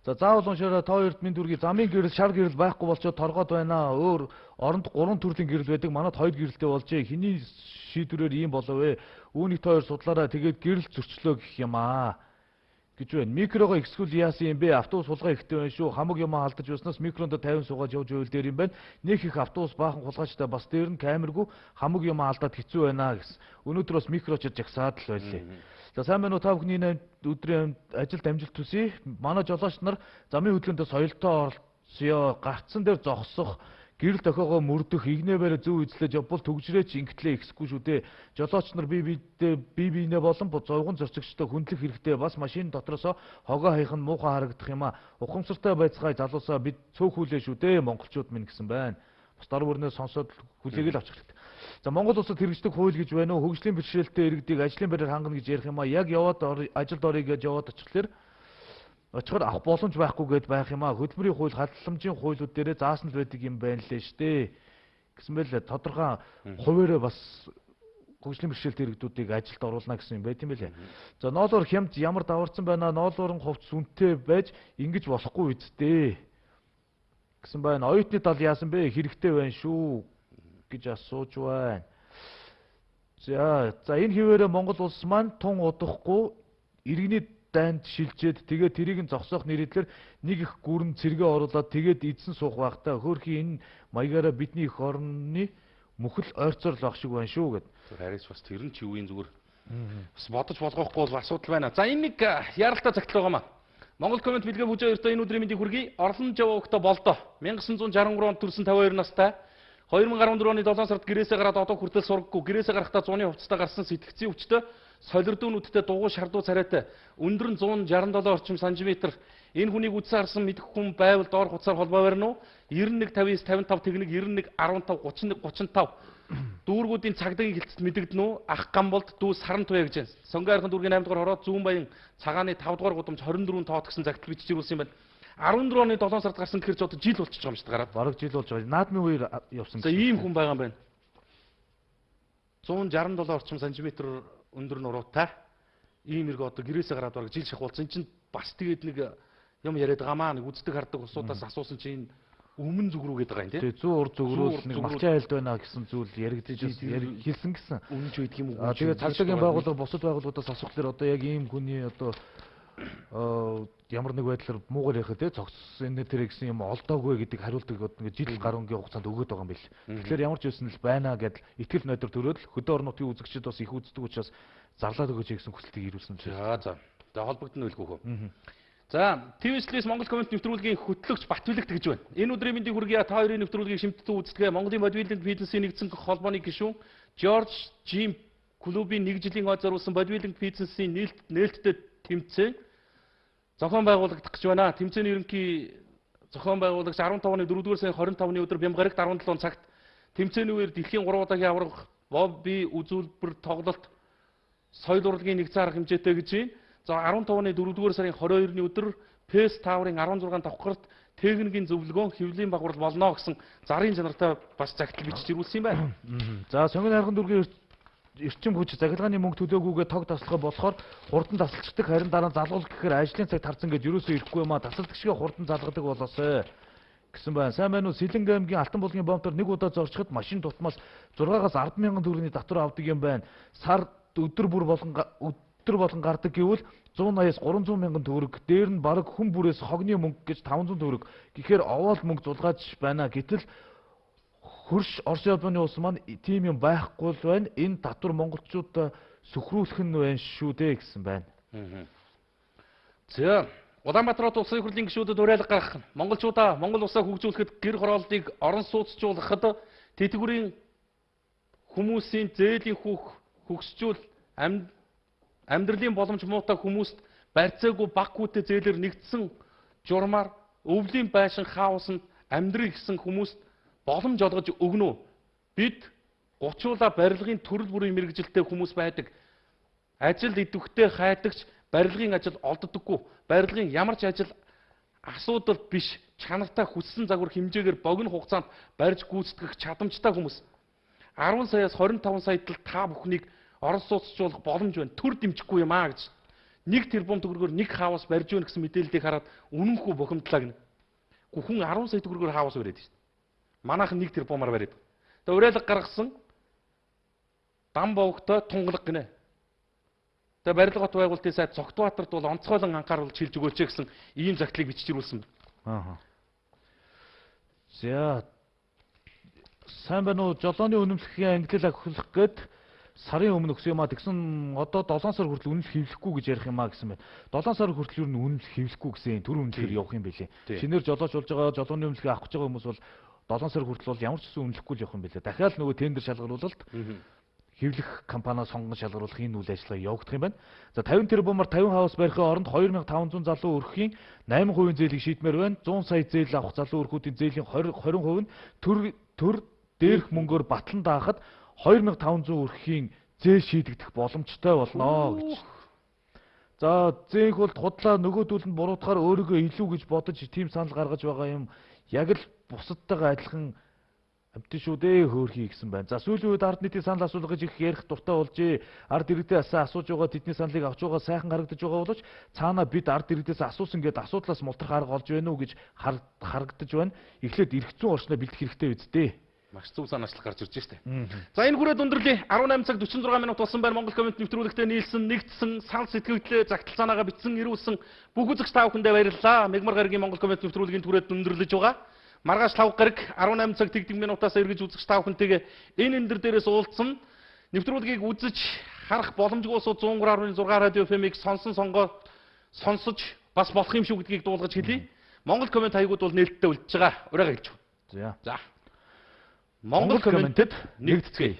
B: За заавал уншаараа та хоёрт минь дүргийн замын гэрэл шар гэрэл байхгүй болчоод торгоод байна. Өөр оронд 3 төрлийн гэрэл байдаг. Манайд 2 гэрэлтэй болжээ. Хиний шийдвэрээр ийм болов вэ? Үүнийг та хоёр судлаараа тэгээд гэрэл зөрчлөө гэх юм аа. гэж байна. Микрогоо ихсгүүл яасан юм бэ? Автобус хулгай ихтэй байна шүү. Хамаг юм алдаж байснаас микронд 50 суугаад явж байвал дээр юм байна. Нэг их автобус баахан хулгайчтай бас дээр нь камергүй хамаг юм алдаад хэцүү байна гэсэн. Өнөөдөр бас микрочод жагсаад л байлээ. За сайн байна уу та бүхний өдрийн ажилд амжилт хүсье. Манай жолооч нар замын хөдөлгөөнд соёлтой оролцъё. Гарцсан дээр зогсох гэрэл дохиогоо мөрдөх, игнэвээр зөв эзлэж явбал төгжрээч ингэтлээ ихсгүй шүү дээ. Жолооч нар бие биенээ болон зовгон зорчигчтой хүндлэх хэрэгтэй. Бас машин дотроос хогоо хаях нь муухай харагдах юм а. Ухамсартай байцгаая залуусаа бид цөөхүүлээ шүү дээ. Монголчууд минь гэсэн байна. Бас дор бүрнээ сонсоод хүлээгэл авчих хэрэгтэй. За Монгол улсад хэрэгждэг хууль гэж байна уу? Хөгжлийн бэрхшээлтэй иргэдийг ажлын байраар хангана гэж ярих юм а. Яг яваад ажилд орё гэж яваад очихлоор очихоор авах боломж байхгүй гэд байх юм а. Хөдөлмөрийн хууль, хадгаламжийн хуулиуд дээрээ заасан л байдаг юм байна лээ штэ. Гэсэн мэт л тодорхой хуваараа бас хөгжлийн бэрхшээлтэй иргэдүүдийг ажилд оруулна гэсэн юм байт юм байлээ. За ноолоор хямд ямар даварцсан байна? Ноолуурын хувцс үнэтэй байж ингэж болохгүй үсттэй. Гэсэн байна. Оюутны тал яасан бэ? Хэрэгтэй байна шүү гэж асууж байна. За энэ хിവэрэ Монгол улс маань тун удахгүй иргэний дайнд шилжээд тэгээд тэрийг нь зогсоох нэрээр нэг их гүрэн цэргээ оруулаад тэгээд эзэн суух байхтаа хөөрхий энэ маягаараа бидний их орны мөхөл ойрцоор л ах шиг байна шүү гэд.
A: Харин бас тэр нь ч юу юм зүгээр. Бас бодож болгоохгүй бол асуудал байна. За энэ нэг яралтай загтал байгаамаа. Монгол коммент бэлгээ бүжээ хоёртой энэ өдрийн мэндийг хүргэе. Орлон Жавогтой болдоо. 1963 онд төрсэн 52 настай. 2014 оны 7 сард гэрээсээ гараад одоо хүртэл сургаггүй. Гэрээсээ гарахдаа зууны хувцастай гарсан сэтгцийн өвчтөй солирдуунуудтай дугуй шардуу царайтай өндөр нь 167 орчим сантиметр. Энэ хүнийг үдсэн харсан мэдэх хүн байвал доор хуцаар холбоо барина уу? 91 59 55 тэгнэг 91 15 31 35 дүүргүүдийн цагдаагийн хилцэд мэдэгдэнэ үү? Ах Гамболд дүү Саран туяа гэж байна. Сонгойрхон дүүргийн 8 дугаар хороо Зүүн баян цагааны 5 дугаар гудамж 24 тоот гэсэн загтал бичиж ирүүлсэн юм байна. 14 оны 7 сард гарсан гэхэр ч одоо жил болчихж байгаа юм шүү дээ гараад.
B: Бараг жил болж байгаа. Наадмын үеэр явсан.
A: За ийм хүн байгаа юм байна. 167 орчим сантиметр өндөр нуруутай. Ийм эрг одоо гэрээсээ гараад бараг жил шахуулсан. Энд чинь бас тэгээд нэг юм яриад байгаамаа. Нэг үздэг хардаг усудаас асуусан чинь өмнө зүг рүү гээд байгаа юм тий.
B: Тэгээ 100 ур зүгрүүл нэг малчин айлд байна гэсэн зүйл яригдж хэлсэн гэсэн.
A: Өмнөж байдаг юм уу?
B: Тэгээ цагдаагийн байгууллага бусад байгууллагуудаас асуухлаар одоо яг ийм хүний одоо ямар нэг байдлаар муугар яхаа те цогц энэ тэр гэсэн юм олдоогүй гэдэг хариултыг ингээд жил гаруйгийн хугацаанд өгөөд байгаа юм бэл. Тэгэхээр ямар ч байсан л байна гэдэл итгэл найдвар төрөөд хөдөө орнуудын үзэгчид бас их үздэг учраас зарлаад өгөөч гэсэн хүсэлтийг ирүүлсэн чинь.
A: За. Тэгээ холбогдно байлгүй хөө. За, ТV-с Монгол коммент нэвтрүүлгийн хөтлөгч Батбилэгт гэж байна. Энэ өдрийн мэндийг хүргэе. Та хоёрын нэвтрүүлгийг шимтдэг үздэгэ Монголын бодибилдинг бизнесийн нэгдсэн холбооны гишүүн Жорж Жим клубын 1 жилийн хойд зориулсан бодибилдинг бизнесийн нээлттэй тэмцээн зохион байгуулагдах гэж байна. Тэмцээний ерөнхий зохион байгуулагч 15 оны 4-р сарын 25-ны өдөр Бямгарагт 17 цагт тэмцээний үеэр дэлхийн 3 удаагийн аварга бобби үзүүлбэр тоглолт соёл урлагийн нэг цаарах хэмжээтэй гэж байна. За 15 оны 4-р сарын 22-ны өдөр PS Tower-ын 16 давхарт техникийн зөвлөгөөн хэвлэлийн багварал болно гэсэн зарын чанартай бас загтал бичиж ирүүлсэн юм байна.
B: За сонгон хайрхан дүргийн эрчим хүч захиргааны мөнгө төлөөгүйгээ тог таслахаа болохоор хурдан тасалчдаг харин дараа залгуулах гэхээр ажлын цаг тарцсан гэж юусоо ирэхгүй юм а тасалдагчгаа хурдан залгадаг болоосой гэсэн байна. Сайн байна уу? Сэлэнг аймгийн Алтан булгийн бомтор нэг удаа зорчход машин тутмаас 6-аас 10,000 төгрөгийн татвар авдаг юм байна. Сар өдөр болон гардаг гэвэл 180-аас 300,000 төгрөг, дээр нь бараг хүн бүрээс хогны мөнгө гэж 500 төгрөг. Гэхээр овоол мөнгө зулгааж байна. Гэтэл хөрш Орос улбаны улс маань тийм юм байхгүй л байна. Энэ татвар монголчуудаа сөхрүүлэх нь байна шүү дээ гэсэн байна.
A: За, Улаанбаатар улсын хурлын гишүүдэд уриалга гаргах нь Монгол улсаа хөгжүүлэхэд гэр хорооллыг орон сууцжуулахад тэтгэврийн хүмүүсийн зээлийн хөгсчүүл амьдралын боломж муутай хүмүүст барьцаагүй баг хүүтэй зээлээр нэгдсэн журмаар өвлийн байшин хаусанд амьдрыг гисэн хүмүүст боломж олгож өгнө үү? Бид гучруула барилгын төрөл бүрийн мэрэгжилтэй хүмүүс байдаг. Ажил идэвхтэй хайдагч барилгын ажил олддоггүй. Барилгын ямар ч ажил асуудал биш, чанартай хүссэн загвар хэмжээгээр богино хугацаанд барьж гүйцэтгэх чадамжтай хүмүүс. 10 саяас 25 саяд та бүхнийг оролцуулах боломж байна. Төр дэмжихгүй юм аа гэж. 1 тэрбум төгрөгөөр 1 хаус барьж өгнө гэсэн мэдээллийг хараад үнэнхүү бухимдлаа гэнэ. Хүн 10 сая төгрөгөөр хаус бариад шүү дээ. Манайхан 1 тэрбумаар бариад. Тэгээ уриалга гаргасан дам бовгтой тунгалаг гинэ. Тэгээ барилга бот байгуулалтын сайд Цогтбаатарт бол онцгойлон анхааруулж хэлж өгөөч гэсэн ийм загтлыг бичижирүүлсэн.
B: Аа. За сайн байна уу? Жолооны үнэмлэхийн ангилал ахиулах гээд сарын өмнө өгсөн юм а. Тэгсэн одоо 7 сар хүртэл үнэмлэх хэвлэхгүй гэж ярих юм а гэсэн байна. 7 сар хүртэл юу н үнэмлэх хэвлэхгүй гэсэн төр үнэмлэхээр явах юм бэлээ. Шинээр жолооч болж байгаа жолооны үнэмлэхийг авах гэж байгаа хүмүүс бол 7 сар хүртэл бол ямар ч гэсэн үнэмлэхгүй л явах юм бэлээ. Дахиад нөгөө тендер шалгаруулалт хэвлэх компаниа сонгон шалгаруулах энэ үйл ажиллагаа явагдах юм байна. За 50 тэрбумаар 50 хаус барихын оронд 2500 залуу өрхийн 8% зээлийг шийдмээр байна. 100 сая зээл авах залуу өрхүүдийн зээлийн 20% нь төр дээрх мөнгөөр батлан даахад 2500 өрхийн зээл шийдэгдэх боломжтой болно гэж. За зээнх бол худлаа нөгөөдүүл нь буруутахаар өөрийгөө илүү гэж бодож тийм санал гаргаж байгаа юм. Яг л бусадтайгаа адилхан амтэн шүү дээ хөөрхий гэсэн байна. За сүүлийн үед ард нийтийн санал асуулга гэж их ярих дуртай болжээ. Ард иргэдээ асууж байгаа тэдний саналыг авч байгаа сайхан харагдаж байгаа боловч цаана бид ард иргэдээс асуусан гэдэг асуудлаас мултрах арга олж байна уу гэж харагдаж байна. Эхлээд эрх зүйн орчноо бэлдэх хэрэгтэй үсттэй.
A: Маш зөв санаачлах гарч ирж штэ. За энэ хүрээд өндөрлөе. 18 цаг 46 минут болсон байна. Монгол комент нэвтрүүлэгтээ нийлсэн, нэгдсэн, санал сэтгэгдлээ, загтал санаагаа бичсэн, ирүүлсэн бүх үзэгч та бүхэндээ баярлалаа. Мегмар гарагийн Монгол комент нэвтрүүлгийн түрээд өндөрлөж байгаа. Маргааш 5 гараг 18 цаг тэгдэг минутаас эргэж үзэгч та бүхэнтэйгээ энэ эндэр дээрээс уулзсан. Нэвтрүүлгийг үзэж харах боломжгүй сууд 103.6 радио FM-ийг сонсож бас болох юм шүү гэдгийг дуулгаж хэлье. Монгол комент хаягууд бол нээлттэй үлдэж байгаа. Урайга хэлж байна. За. Монгол комментэд нэгдэцгээе.